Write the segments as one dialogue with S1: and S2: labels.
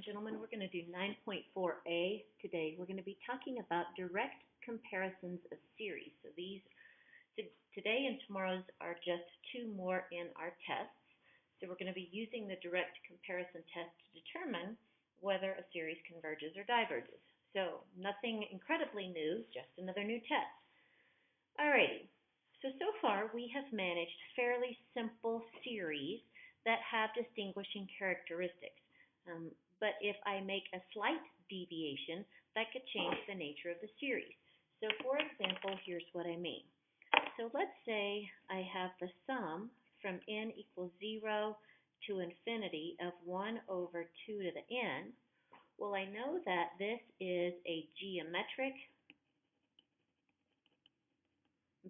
S1: gentlemen, we're going to do 9.4a today. We're going to be talking about direct comparisons of series. So today and tomorrow's are just two more in our tests. So we're going to be using the direct comparison test to determine whether a series converges or diverges. So nothing incredibly new, just another new test. Alrighty, so far we have managed fairly simple series that have distinguishing characteristics. But if I make a slight deviation, that could change the nature of the series. So for example, here's what I mean. So let's say I have the sum from n equals 0 to infinity of 1 over 2 to the n. Well, I know that this is a geometric.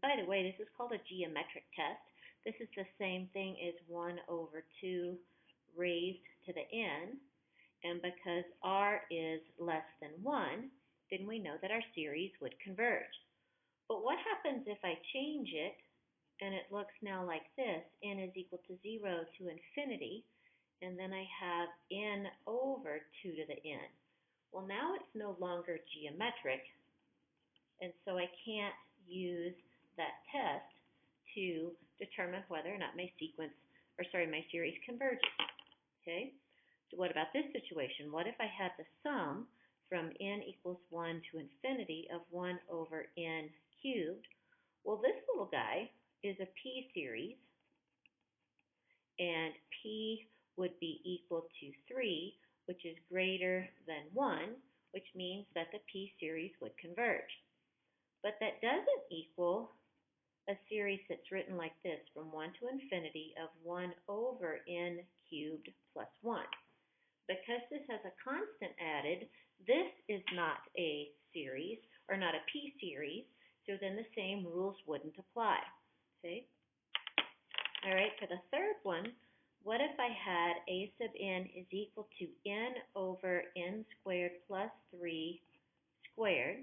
S1: By the way, this is called a geometric test. This is the same thing as 1 over 2 raised to the n. And because r is less than 1, then we know that our series would converge. But what happens if I change it and it looks now like this? N is equal to 0 to infinity, and then I have n over 2 to the n. Well, now it's no longer geometric, and so I can't use that test to determine whether or not my series converges. Okay? So what about this situation? What if I had the sum from n equals 1 to infinity of 1 over n cubed? Well, this little guy is a p series, and p would be equal to 3, which is greater than 1, which means that the p series would converge. But that doesn't equal a series that's written like this, from 1 to infinity of 1 over n cubed plus 1. Because this has a constant added, this is not a series, or not a p series, so then the same rules wouldn't apply. Okay? All right, for the third one, what if I had a sub n is equal to n over n squared plus 3 squared?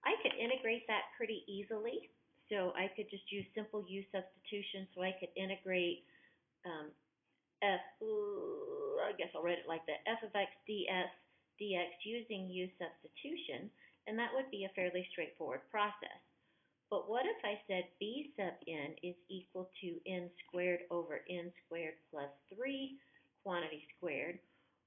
S1: I could integrate that pretty easily. So I could just use simple u substitution, so I could integrate I guess I'll write it like that, f of x dx using u substitution, and that would be a fairly straightforward process. But what if I said b sub n is equal to n squared over n squared plus 3 quantity squared?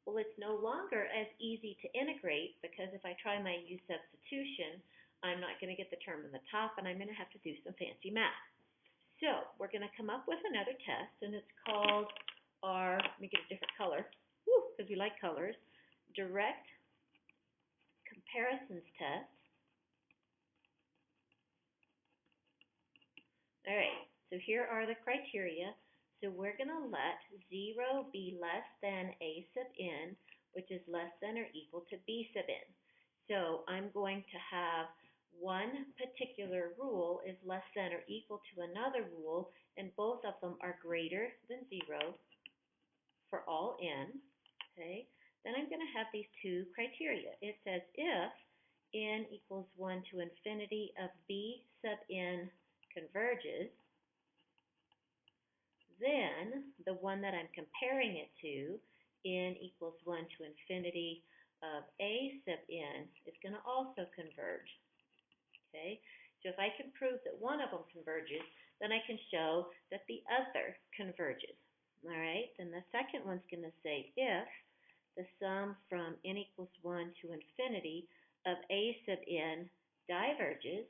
S1: Well, it's no longer as easy to integrate, because if I try my u substitution, I'm not going to get the term in the top, and I'm going to have to do some fancy math. So we're going to come up with another test, and it's called let me get a different color, because we like colors, direct comparisons test. All right, so here are the criteria. So we're going to let 0 be less than a sub n, which is less than or equal to b sub n. So I'm going to have one particular rule is less than or equal to another rule, and both of them are greater than 0 for all n. Okay? Then I'm going to have these two criteria. It says if n equals 1 to infinity of b sub n converges, then the one that I'm comparing it to, n equals 1 to infinity of a sub n, is going to also converge. Okay? So if I can prove that one of them converges, then I can show that the other converges. All right? Then the second one's going to say if the sum from n equals 1 to infinity of a sub n diverges.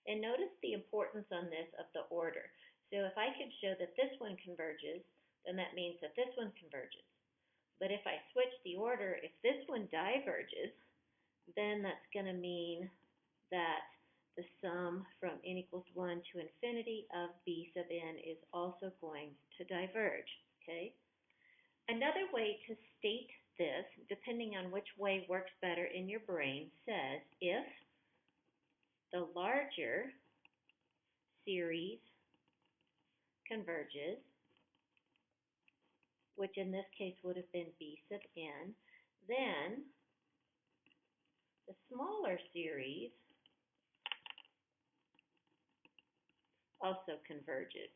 S1: And notice the importance on this of the order. So if I could show that this one converges, then that means that this one converges. But if I switch the order, if this one diverges, then that's going to mean that the sum from n equals 1 to infinity of b sub n is also going to diverge. Okay? Another way to state this, depending on which way works better in your brain, says if the larger series converges, which in this case would have been b sub n, then the smaller series also converges.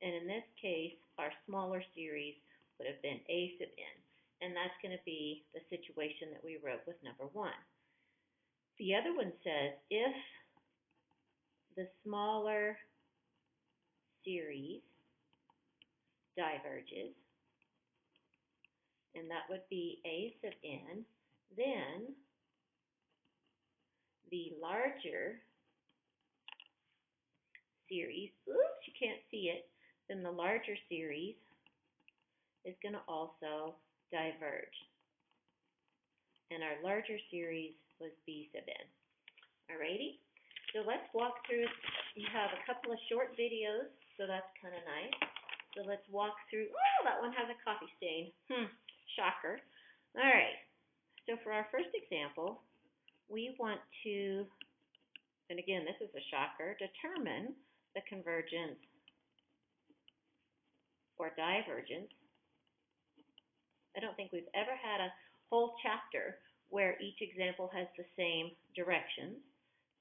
S1: And in this case, our smaller series would have been a sub n. and that's going to be the situation that we wrote with number 1. The other one says if the smaller series diverges, and that would be a sub n, then the larger series, oops, you can't see it, then the larger series is going to also diverge. And our larger series was b sub n. Alrighty? So let's walk through it. You have a couple of short videos, so that's kind of nice. So let's walk through. Oh, that one has a coffee stain. Shocker. All right. So for our first example, we want to, and again, this is a shocker, determine the convergence or divergence. I don't think we've ever had a whole chapter where each example has the same directions.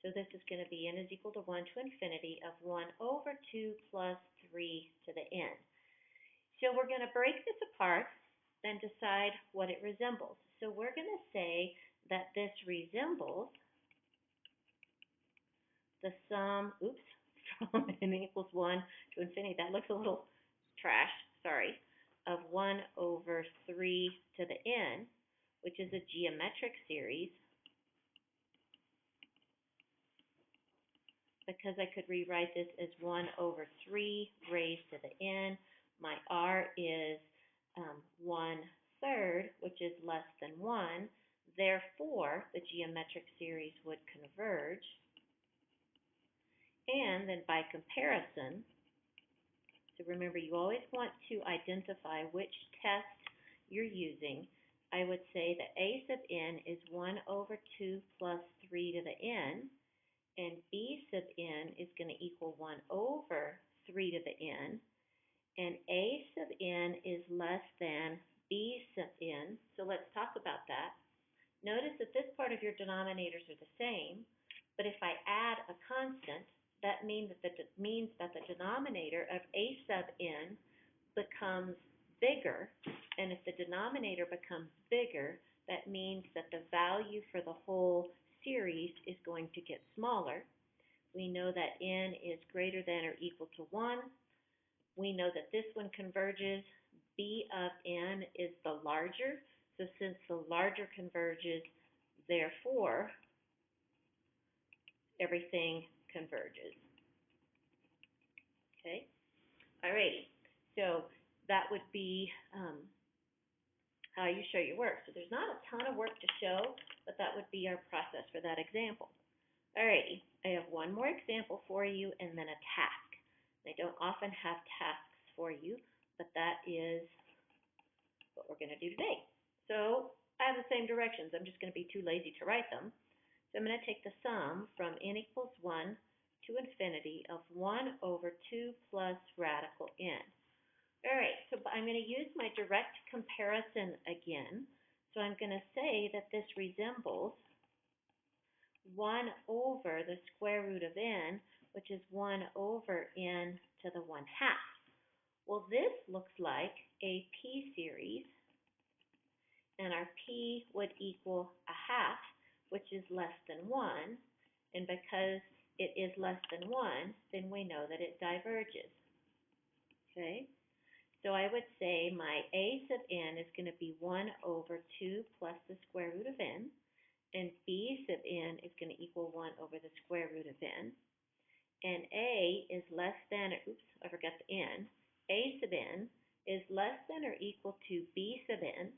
S1: So this is going to be n is equal to 1 to infinity of 1 over 2 plus 3 to the n. So we're going to break this apart and decide what it resembles. So we're going to say that this resembles the sum, from n equals 1 to infinity. That looks a little trash, sorry, of 1 over 3 to the n, which is a geometric series, because I could rewrite this as 1 over 3 raised to the n. My r is 1/3, which is less than 1. Therefore, the geometric series would converge. And then by comparison, so remember, you always want to identify which test you're using. I would say that a sub n is 1 over 2 plus 3 to the n, and b sub n is going to equal 1 over 3 to the n, and a sub n is less than b sub n. So let's talk about that. Notice that this part of your denominators are the same, but if I add a constant, that means that the denominator of a sub n becomes bigger, and if the denominator becomes bigger, that means that the value for the whole series is going to get smaller. We know that n is greater than or equal to 1. We know that this one converges. B of n is the larger, so since the larger converges, therefore, everything converges. Okay? Alrighty. So that would be how you show your work. So there's not a ton of work to show, but that would be our process for that example. Alrighty. I have one more example for you and then a task. I don't often have tasks for you, but that is what we're going to do today. So I have the same directions. I'm just going to be too lazy to write them. So I'm going to take the sum from n equals 1 to infinity of 1 over 2 plus radical n. All right, so I'm going to use my direct comparison again. So I'm going to say that this resembles 1 over the square root of n, which is 1 over n to the 1/2. Well, this looks like a p series, and our p would equal 1/2, which is less than 1, and because it is less than 1, then we know that it diverges. Okay, so I would say my a sub n is going to be 1 over 2 plus the square root of n, and b sub n is going to equal 1 over the square root of n, and a is less than, I forgot the n, a sub n is less than or equal to b sub n,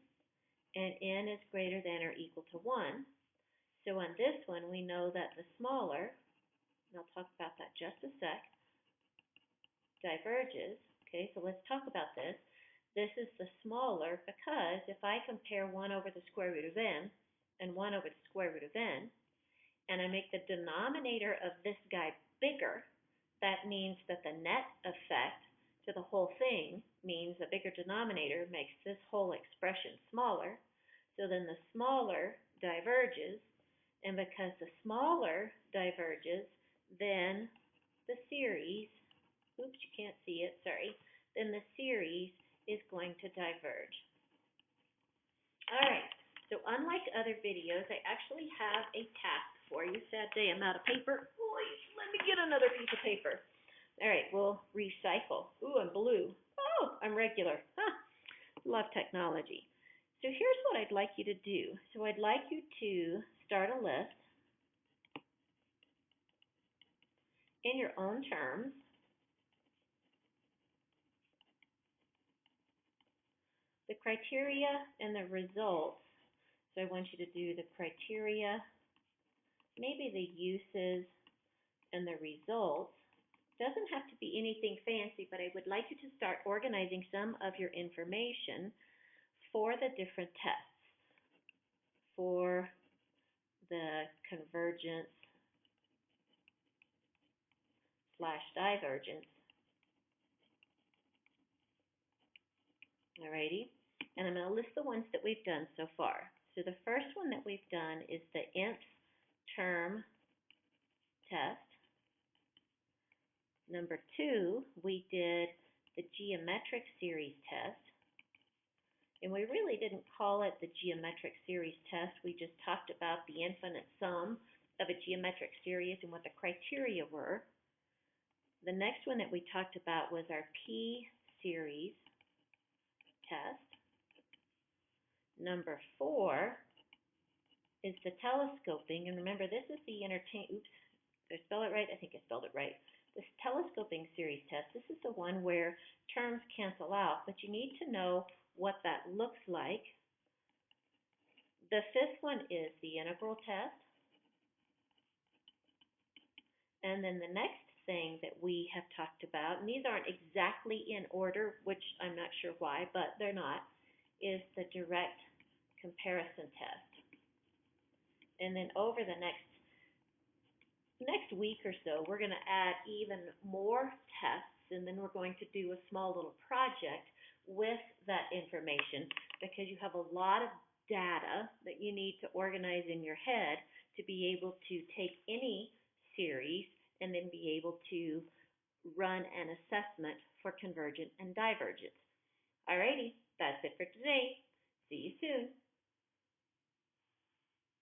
S1: and n is greater than or equal to 1. So on this one, we know that the smaller, and I'll talk about that just a sec, diverges. Okay, so let's talk about this. This is the smaller because if I compare 1 over the square root of n and 1 over the square root of n, and I make the denominator of this guy bigger, that means that the net effect to the whole thing means a bigger denominator makes this whole expression smaller. So then the smaller diverges, and because the smaller diverges, then the series, you can't see it, sorry, then the series is going to diverge. All right. So unlike other videos, I actually have a task for you. Sad day, I'm out of paper. Please, let me get another piece of paper. All right, we'll recycle. Ooh, I'm blue. Oh, I'm regular. Huh. Love technology. So here's what I'd like you to do. So I'd like you to start a list in your own terms. The criteria and the results. So I want you to do the criteria, maybe the uses, and the results. Doesn't have to be anything fancy, but I would like you to start organizing some of your information for the different tests, for the convergence slash divergence. Alrighty? And I'm going to list the ones that we've done so far. So the first one that we've done is the Nth Term Test. Number 2, we did the geometric series test. And we really didn't call it the geometric series test. We just talked about the infinite sum of a geometric series and what the criteria were. The next one that we talked about was our P-series test. Number 4 is the telescoping. And remember, this is the oops, did I spell it right? I think I spelled it right. This telescoping series test, this is the one where terms cancel out, but you need to know what that looks like. The 5th one is the integral test. And then the next thing that we have talked about, and these aren't exactly in order, which I'm not sure why, but they're not, is the direct comparison test. And then over the next week or so, we're going to add even more tests, and then we're going to do a small little project with that information because you have a lot of data that you need to organize in your head to be able to take any series and then be able to run an assessment for convergent and divergent. Alrighty, that's it for today. See you soon.